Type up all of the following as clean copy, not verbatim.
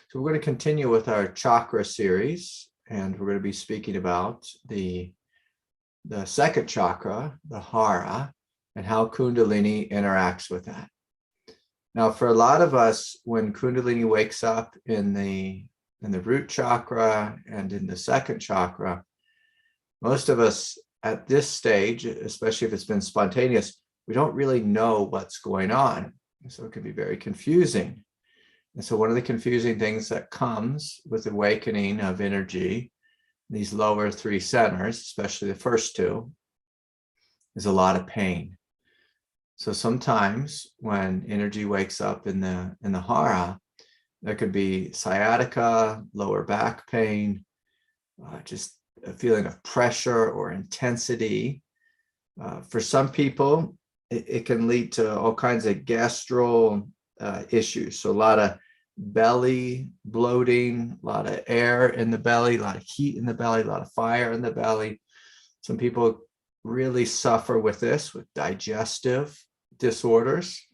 So we're going to continue with our chakra series, and we're going to be speaking about the second chakra, the Hara, and how Kundalini interacts with that. Now, for a lot of us, when Kundalini wakes up in the root chakra and in the second chakra, most of us at this stage, especially if it's been spontaneous, we don't really know what's going on. So it can be very confusing. And so one of the confusing things that comes with awakening of energy, these lower three centers, especially the first two, is a lot of pain. So sometimes when energy wakes up in the Hara, there could be sciatica, lower back pain, just a feeling of pressure or intensity. For some people, it can lead to all kinds of gastro issues. So a lot of belly bloating, a lot of air in the belly, a lot of heat in the belly, a lot of fire in the belly. Some people really suffer with this, with digestive disorders.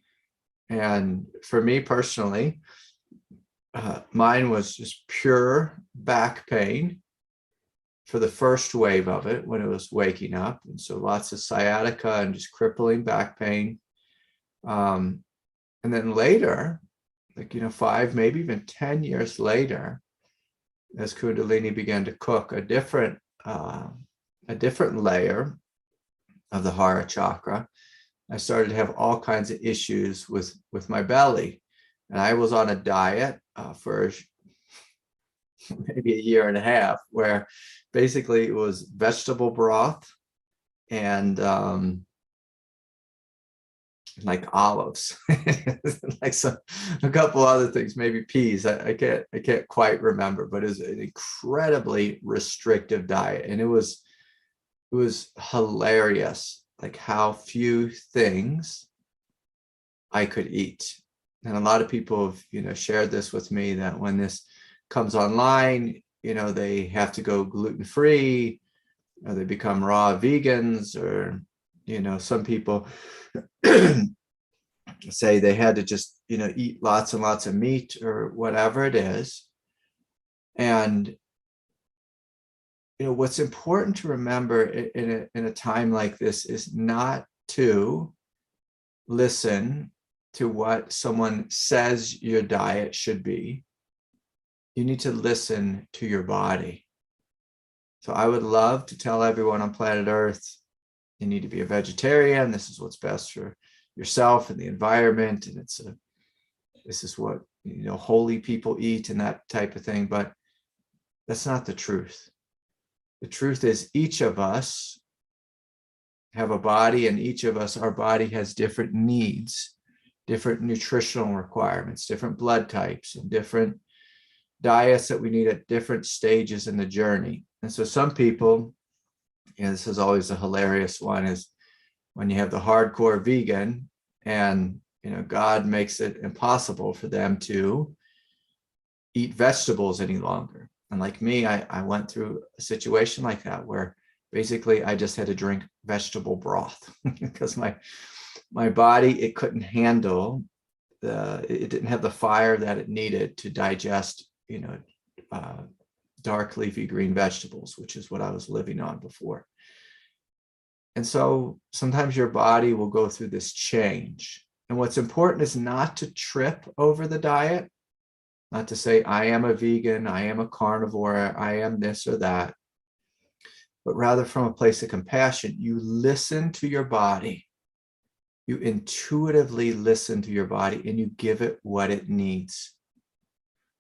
And for me personally, mine was just pure back pain for the first wave of it when it was waking up. And so lots of sciatica and just crippling back pain. And then later, 5, maybe even 10 years later, as Kundalini began to cook a different layer of the Hara chakra, I started to have all kinds of issues with my belly. And I was on a diet for maybe a year and a half, where basically it was vegetable broth and like olives, like a couple other things, maybe peas. I can't quite remember, but it was an incredibly restrictive diet, and it was hilarious, like how few things I could eat. And a lot of people have shared this with me, that when this comes online, they have to go gluten-free, or they become raw vegans, or some people say they had to just eat lots and lots of meat or whatever it is. And what's important to remember in a time like this is not to listen to what someone says your diet should be. You need to listen to your body. So I would love to tell everyone on planet Earth, you need to be a vegetarian. This is what's best for yourself and the environment. And this is what, holy people eat and that type of thing. But that's not the truth. The truth is each of us have a body, and each of us, our body has different needs, different nutritional requirements, different blood types, and different diets that we need at different stages in the journey. And so some people, this is always a hilarious one, is when you have the hardcore vegan and God makes it impossible for them to eat vegetables any longer. And like me, I went through a situation like that, where basically I just had to drink vegetable broth because my body, it couldn't handle it didn't have the fire that it needed to digest dark leafy green vegetables, which is what I was living on before. And so sometimes your body will go through this change. And what's important is not to trip over the diet, not to say, I am a vegan, I am a carnivore, I am this or that, but rather from a place of compassion. You listen to your body. You intuitively listen to your body, and you give it what it needs.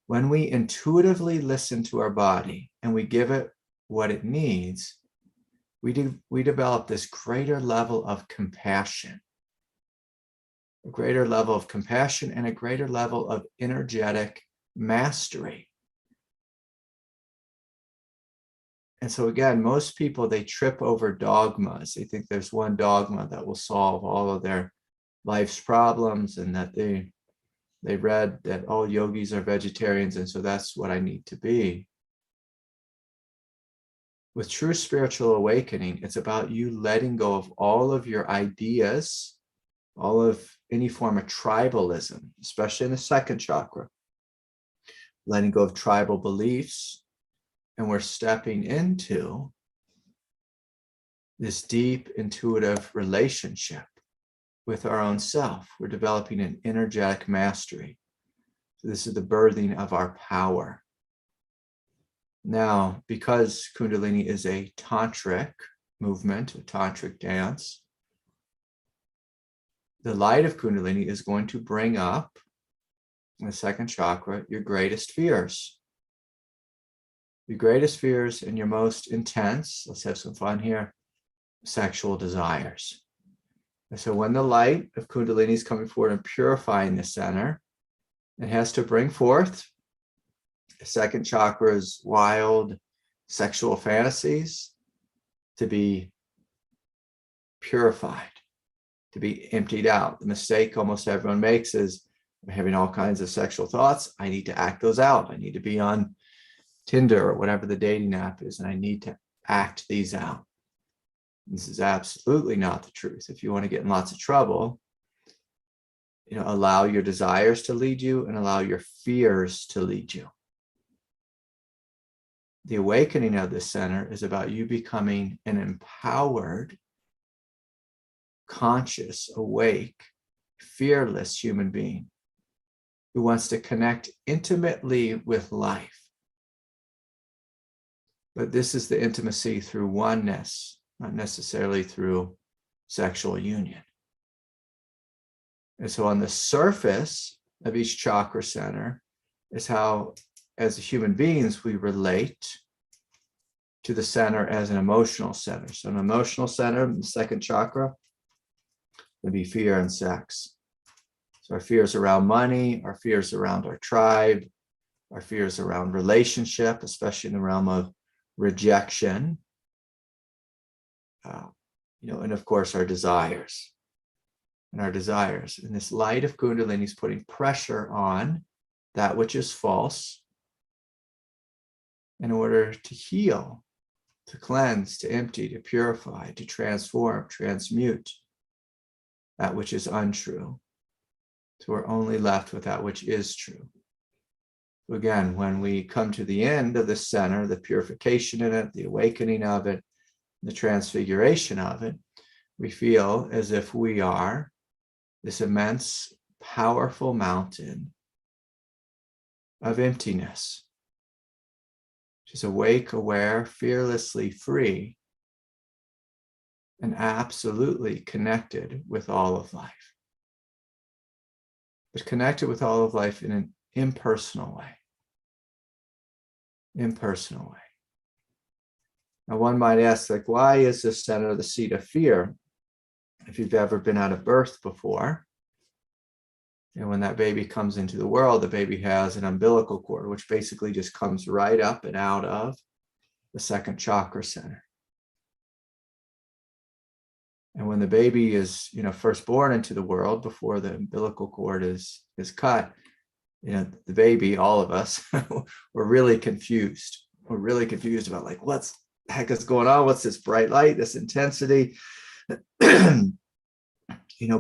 When we intuitively listen to our body and we give it what it needs, we develop this greater level of compassion, a greater level of compassion and a greater level of energetic mastery. And so again, most people, they trip over dogmas. They think there's one dogma that will solve all of their life's problems, and that they read that all yogis are vegetarians, and so that's what I need to be. With true spiritual awakening, it's about you letting go of all of your ideas, all of any form of tribalism, especially in the second chakra, letting go of tribal beliefs, and we're stepping into this deep intuitive relationship with our own self. We're developing an energetic mastery. So this is the birthing of our power. Now, because Kundalini is a tantric movement, a tantric dance, the light of Kundalini is going to bring up in the second chakra your greatest fears. Your greatest fears and your most intense, let's have some fun here, sexual desires. And so when the light of Kundalini is coming forward and purifying the center, it has to bring forth the second chakra's wild sexual fantasies to be purified, to be emptied out. The mistake almost everyone makes is having all kinds of sexual thoughts. I need to act those out. I need to be on Tinder or whatever the dating app is, and I need to act these out. This is absolutely not the truth. If you want to get in lots of trouble, allow your desires to lead you and allow your fears to lead you. The awakening of this center is about you becoming an empowered, conscious, awake, fearless human being who wants to connect intimately with life. But this is the intimacy through oneness, not necessarily through sexual union. And so on the surface of each chakra center is how, as human beings, we relate to the center as an emotional center. So an emotional center, the second chakra, would be fear and sex. So our fears around money, our fears around our tribe, our fears around relationship, especially in the realm of rejection, and of course our desires. And this light of Kundalini is putting pressure on that which is false in order to heal, to cleanse, to empty, to purify, to transform, transmute that which is untrue. So we're only left with that which is true. So again, when we come to the end of the center, the purification in it, the awakening of it, the transfiguration of it, we feel as if we are this immense, powerful mountain of emptiness, which is awake, aware, fearlessly free, and absolutely connected with all of life. But connected with all of life in an impersonal way. Impersonal way. Now, one might ask, why is the center the seat of fear? If you've ever been out of birth before, and when that baby comes into the world, the baby has an umbilical cord, which basically just comes right up and out of the second chakra center. And when the baby is, first born into the world, before the umbilical cord is cut, the baby, all of us, we're really confused. We're really confused about what's the heck is going on? What's this bright light, this intensity?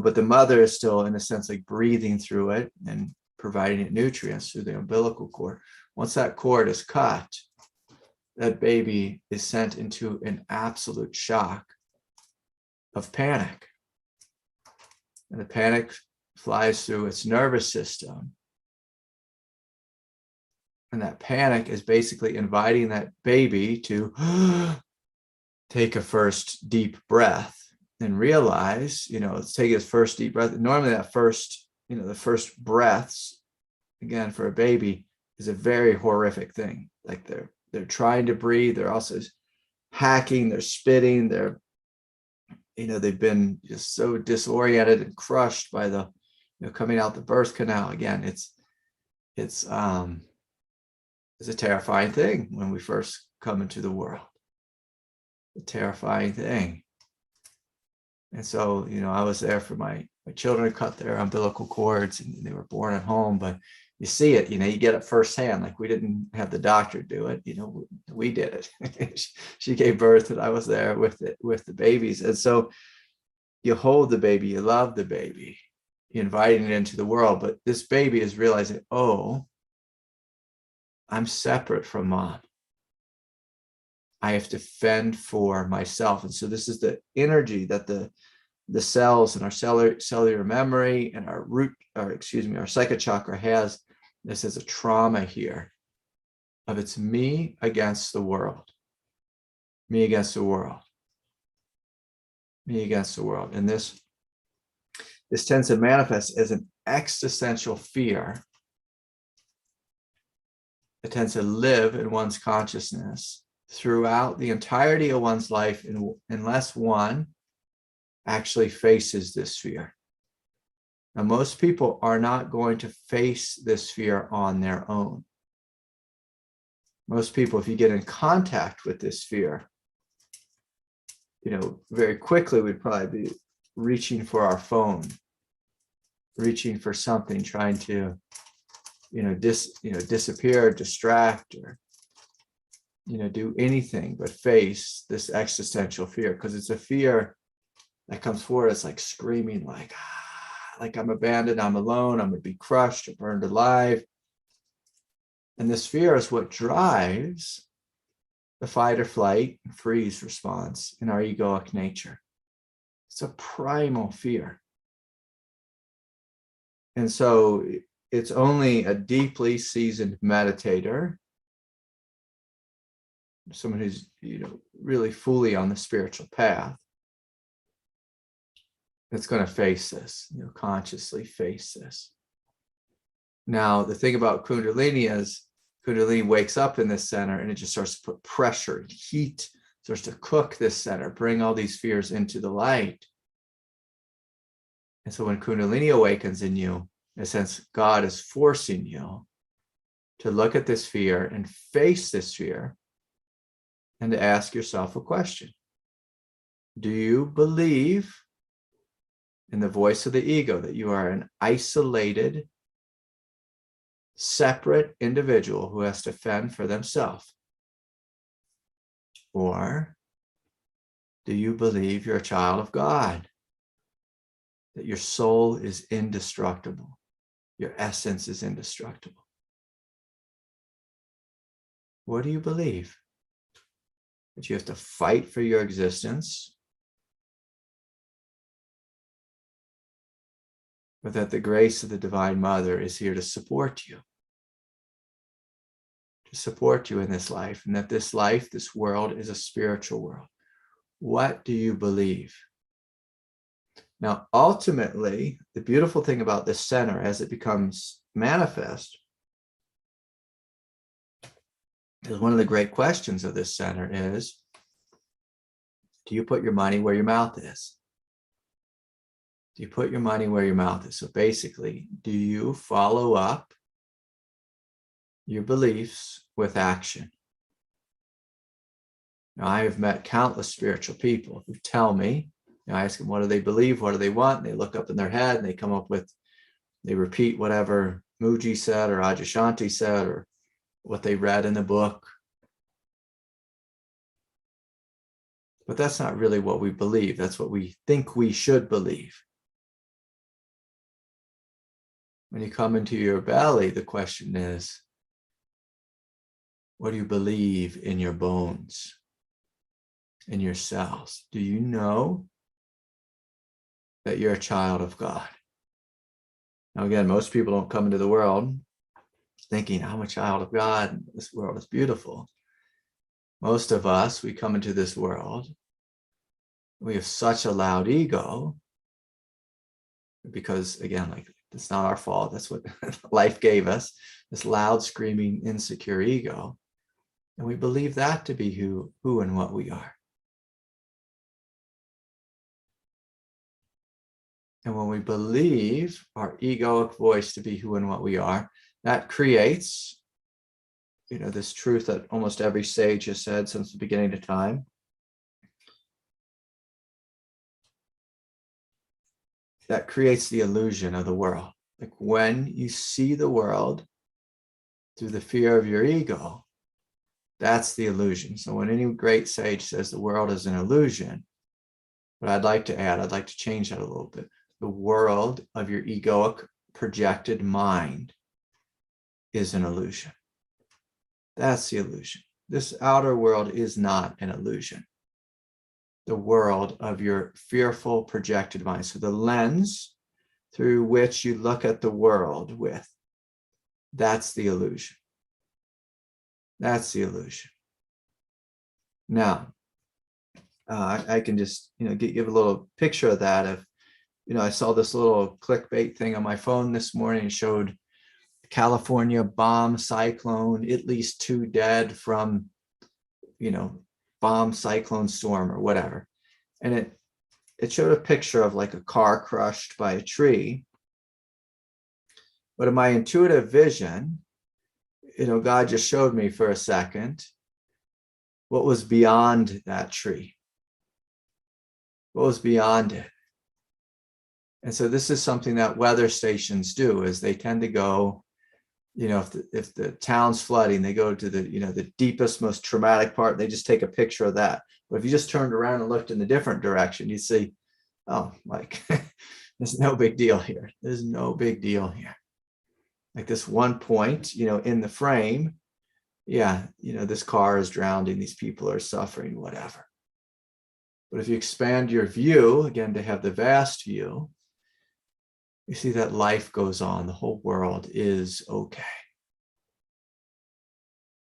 But the mother is still, in a sense, breathing through it and providing it nutrients through the umbilical cord. Once that cord is cut, that baby is sent into an absolute shock of panic. And the panic flies through its nervous system. And that panic is basically inviting that baby to take a first deep breath and realize, let's take his first deep breath. Normally that first, the first breaths, again, for a baby is a very horrific thing. They're trying to breathe. They're also hacking, they're spitting, they've been just so disoriented and crushed by the, coming out the birth canal. Again, it's a terrifying thing when we first come into the world. A terrifying thing. And so, I was there for my children cut their umbilical cords, and they were born at home, but you see it, you get it firsthand. We didn't have the doctor do it, we did it. She gave birth and I was there with the babies. And so you hold the baby, you love the baby, you're inviting it into the world, but this baby is realizing, oh, I'm separate from mom. I have to fend for myself. And so this is the energy that the cells and our cellular memory and our our second chakra has. This is a trauma here of it's me against the world. Me against the world. Me against the world. And this tends to manifest as an existential fear. It tends to live in one's consciousness throughout the entirety of one's life unless one actually faces this fear. Now, most people are not going to face this fear on their own. Most people, if you get in contact with this fear, very quickly we'd probably be reaching for our phone, reaching for something, trying to, disappear, distract, or, do anything but face this existential fear, because it's a fear that comes forward. It's like screaming, like I'm abandoned, I'm alone, I'm going to be crushed or burned alive. And this fear is what drives the fight or flight, freeze response in our egoic nature. It's a primal fear. And so it's only a deeply seasoned meditator, someone who's really fully on the spiritual path, that's going to face this, consciously face this. Now, the thing about Kundalini is Kundalini wakes up in this center and it just starts to put pressure, heat, starts to cook this center, bring all these fears into the light. And so when Kundalini awakens in you, in a sense, God is forcing you to look at this fear and face this fear and to ask yourself a question. Do you believe in the voice of the ego that you are an isolated, separate individual who has to fend for themselves? Or do you believe you're a child of God? That your soul is indestructible, your essence is indestructible? What do you believe? That you have to fight for your existence? But that the grace of the Divine Mother is here to support you in this life, and that this life, this world, is a spiritual world. What do you believe? Now, ultimately, the beautiful thing about this center as it becomes manifest is one of the great questions of this center is, do you put your money where your mouth is? Do you put your money where your mouth is? So basically, do you follow up your beliefs with action? Now, I have met countless spiritual people who tell me, I ask them, what do they believe? What do they want? And they look up in their head and they repeat whatever Mooji said or Adyashanti said or what they read in the book. But that's not really what we believe. That's what we think we should believe. When you come into your belly, the question is, what do you believe in your bones, in your cells? Do you know that you're a child of God? Now, again, most people don't come into the world thinking, I'm a child of God, and this world is beautiful. Most of us, we come into this world, we have such a loud ego, because, again, it's not our fault. That's what life gave us, this loud, screaming, insecure ego. And we believe that to be who and what we are. And when we believe our egoic voice to be who and what we are, that creates, this truth that almost every sage has said since the beginning of time. That creates the illusion of the world. Like when you see the world through the fear of your ego, that's the illusion. So when any great sage says the world is an illusion, what I'd like to change that a little bit. The world of your egoic projected mind is an illusion. That's the illusion. This outer world is not an illusion. The world of your fearful projected mind. So the lens through which you look at the world with, that's the illusion. That's the illusion. Now, I can just, give a little picture of that. Of, I saw this little clickbait thing on my phone this morning. It showed California bomb cyclone, at least 2 dead from, bomb cyclone storm or whatever. And it showed a picture of like a car crushed by a tree. But in my intuitive vision, God just showed me for a second what was beyond that tree. What was beyond it. And so this is something that weather stations do, is they tend to go, if the town's flooding, they go to the deepest, most traumatic part. They just take a picture of that. But if you just turned around and looked in a different direction, you'd see, oh, like, there's no big deal here. There's no big deal here. Like this one point, in the frame, this car is drowning, these people are suffering, whatever. But if you expand your view, again, to have the vast view, you see that life goes on. The whole world is okay.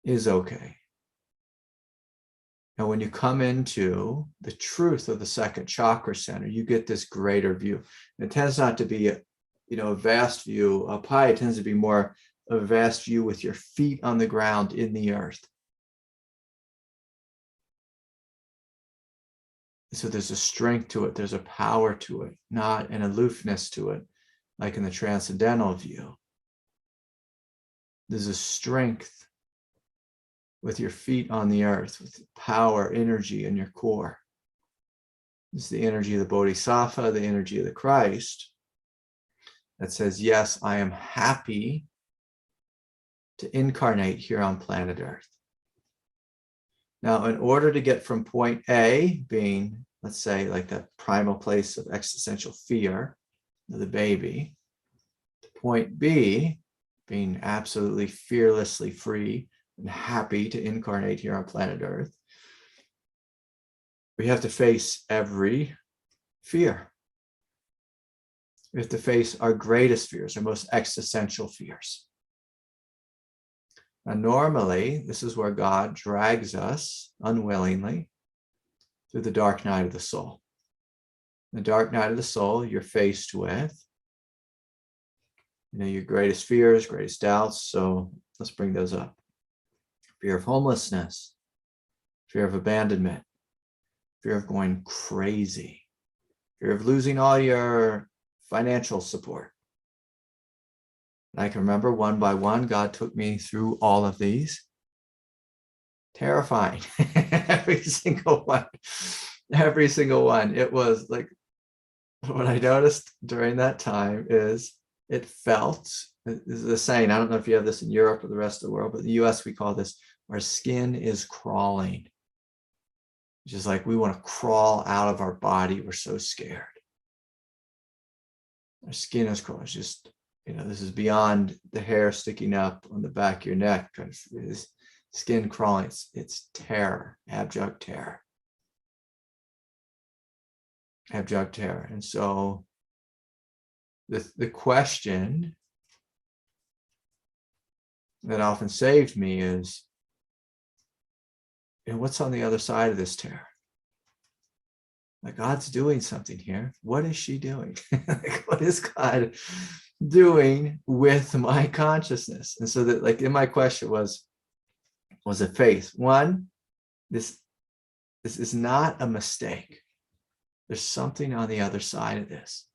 Is okay. And when you come into the truth of the second chakra center, you get this greater view. And it tends not to be a vast view up high. It tends to be more of a vast view with your feet on the ground in the earth. So there's a strength to it. There's a power to it, not an aloofness to it, like in the transcendental view. There's a strength with your feet on the earth, with power, energy in your core. It's the energy of the Bodhisattva, the energy of the Christ, that says, yes, I am happy to incarnate here on planet Earth. Now, in order to get from point A, being, let's say, like that primal place of existential fear, the baby, to point B, being absolutely fearlessly free and happy to incarnate here on planet Earth, we have to face every fear. We have to face our greatest fears, our most existential fears. Now, normally, this is where God drags us unwillingly through the dark night of the soul. The dark night of the soul, you're faced with, your greatest fears, greatest doubts. So let's bring those up. Fear of homelessness, fear of abandonment, fear of going crazy, fear of losing all your financial support. And I can remember one by one, God took me through all of these. Terrifying. Every single one. Every single one. It was like, what I noticed during that time is it felt, this is the saying, I don't know if you have this in Europe or the rest of the world, but in the US we call this, our skin is crawling. Which is like we want to crawl out of our body. We're so scared. Our skin is crawling. It's just, this is beyond the hair sticking up on the back of your neck. It's skin crawling. It's terror, abject terror. Abject terror. And so the question that often saved me is, what's on the other side of this terror? Like, God's doing something here. What is she doing? Like, what is God doing with my consciousness? And so that, like, in my question was it faith? One, this is not a mistake. There's something on the other side of this.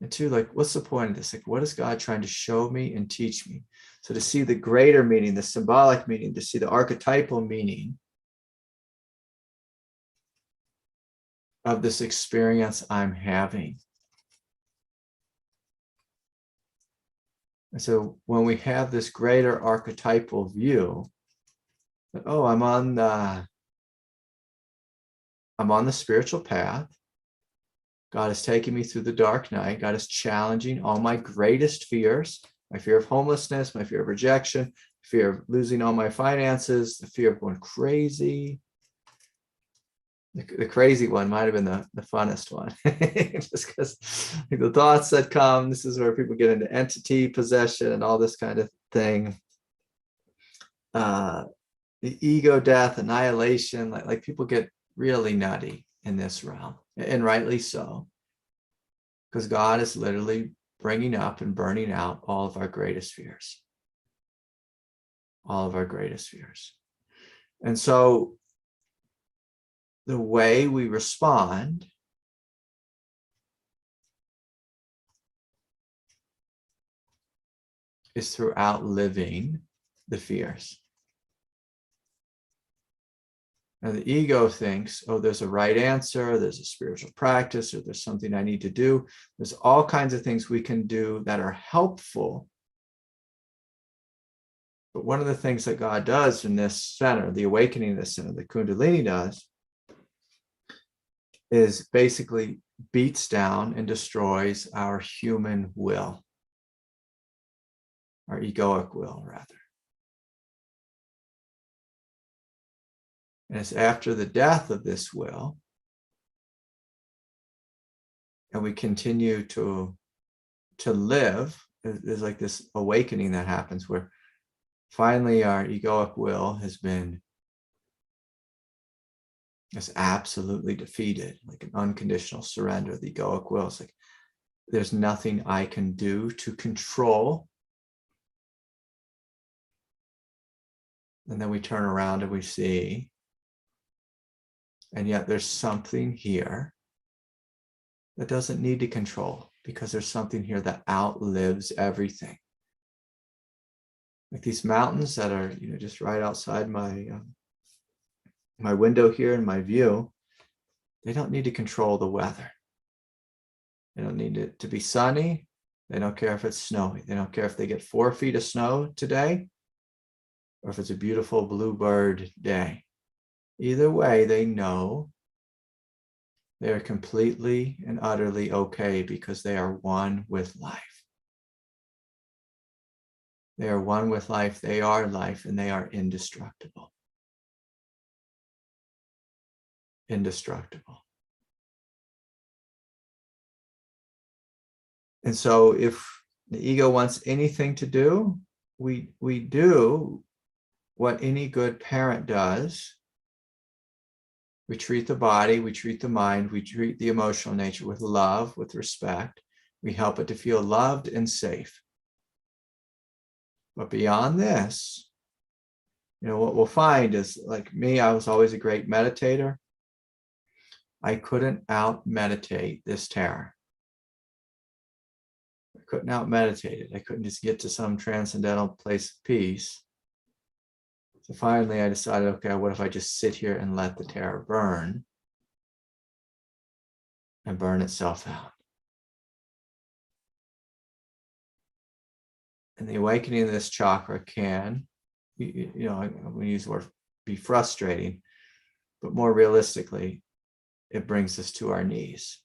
And two, like, what's the point of this? Like, what is God trying to show me and teach me? So to see the greater meaning, the symbolic meaning, to see the archetypal meaning of this experience I'm having. And so when we have this greater archetypal view, that, oh, I'm on the spiritual path. God is taking me through the dark night. God is challenging all my greatest fears, my fear of homelessness, my fear of rejection, fear of losing all my finances, the fear of going crazy. The crazy one might have been the funnest one, just because the thoughts that come, this is where people get into entity possession and all this kind of thing. The ego death, annihilation, like people get really nutty in this realm, and rightly so, because God is literally bringing up and burning out all of our greatest fears. All of our greatest fears. And so the way we respond is through outliving the fears. Now, the ego thinks, oh, there's a right answer, there's a spiritual practice, or there's something I need to do. There's all kinds of things we can do that are helpful. But one of the things that God does in this center, the awakening of this center, the Kundalini does, is basically beats down and destroys our human will, our egoic will, rather. And it's after the death of this will, and we continue to live, there's like this awakening that happens where finally our egoic will has been absolutely defeated, like an unconditional surrender. The egoic will is like, there's nothing I can do to control. And then we turn around and we see, and yet there's something here that doesn't need to control, because there's something here that outlives everything. Like these mountains that are, just right outside my my window here in my view, they don't need to control the weather. They don't need it to be sunny. They don't care if it's snowy. They don't care if they get 4 feet of snow today, or if it's a beautiful bluebird day. Either way, they know they're completely and utterly okay, because they are one with life. They are one with life. They are life, and they are indestructible. Indestructible. And so if the ego wants anything to do, we do what any good parent does. We treat the body, we treat the mind, we treat the emotional nature with love, with respect. We help it to feel loved and safe. But beyond this, what we'll find is, like me, I was always a great meditator. I couldn't out-meditate this terror. I couldn't out-meditate it. I couldn't just get to some transcendental place of peace. So finally, I decided, okay, what if I just sit here and let the terror burn and burn itself out? And the awakening of this chakra can, I'm going to use the word be frustrating, but more realistically, it brings us to our knees.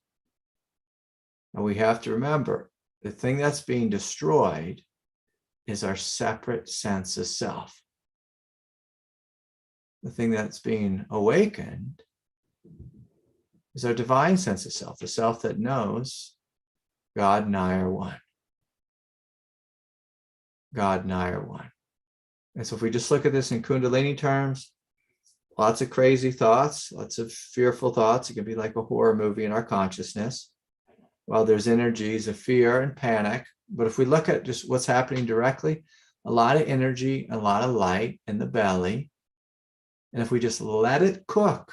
And we have to remember, the thing that's being destroyed is our separate sense of self. The thing that's being awakened is our divine sense of self, the self that knows God and I are one. God and I are one. And so if we just look at this in Kundalini terms, lots of crazy thoughts, lots of fearful thoughts. It can be like a horror movie in our consciousness. While there's energies of fear and panic. But if we look at just what's happening directly, a lot of energy, a lot of light in the belly. And if we just let it cook,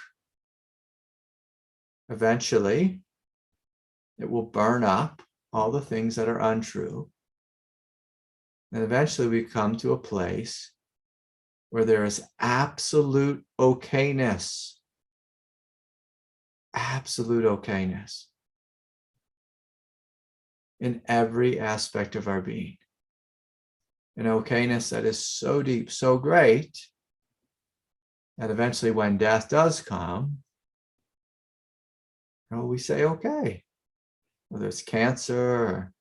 eventually it will burn up all the things that are untrue. And eventually we come to a place where there is absolute okayness. Absolute okayness in every aspect of our being. An okayness that is so deep, so great, that eventually when death does come, we say, okay, whether it's cancer or,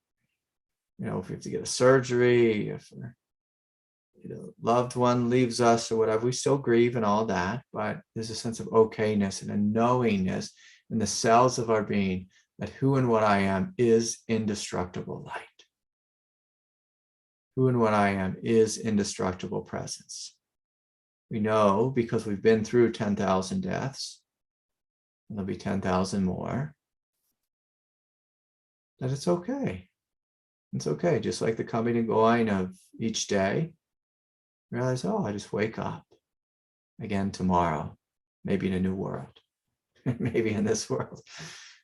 if we have to get a surgery, if we're loved one leaves us or whatever, we still grieve and all that, but there's a sense of okayness and a knowingness in the cells of our being that who and what I am is indestructible light. Who and what I am is indestructible presence. We know because we've been through 10,000 deaths, and there'll be 10,000 more, that it's okay. It's okay. Just like the coming and going of each day, realize, oh, I just wake up again tomorrow, maybe in a new world, maybe in this world.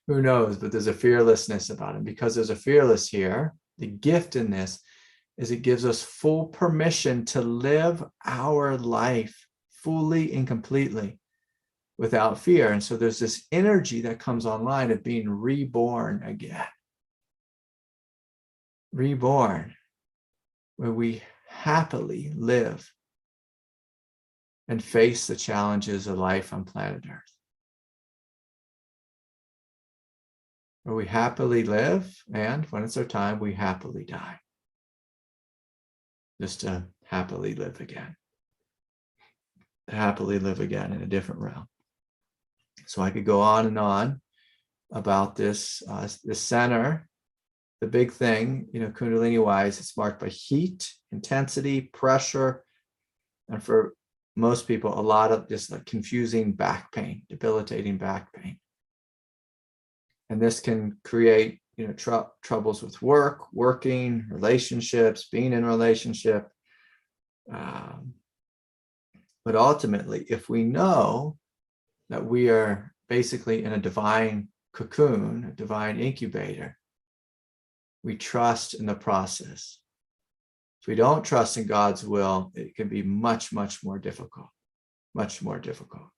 Who knows? But there's a fearlessness about it. Because there's a fearless here, the gift in this is it gives us full permission to live our life fully and completely without fear. And so there's this energy that comes online of being reborn again. Reborn, where we happily live and face the challenges of life on planet Earth. Where we happily live, and when it's our time, we happily die. Just to happily live again. Happily live again in a different realm. So I could go on and on about this, this center. The big thing, Kundalini-wise, it's marked by heat, intensity, pressure, and for most people, a lot of just like confusing back pain, debilitating back pain. And this can create, troubles with work, working, relationships, being in a relationship. But ultimately, if we know that we are basically in a divine cocoon, a divine incubator, we trust in the process. If we don't trust in God's will, it can be much, much more difficult, much more difficult.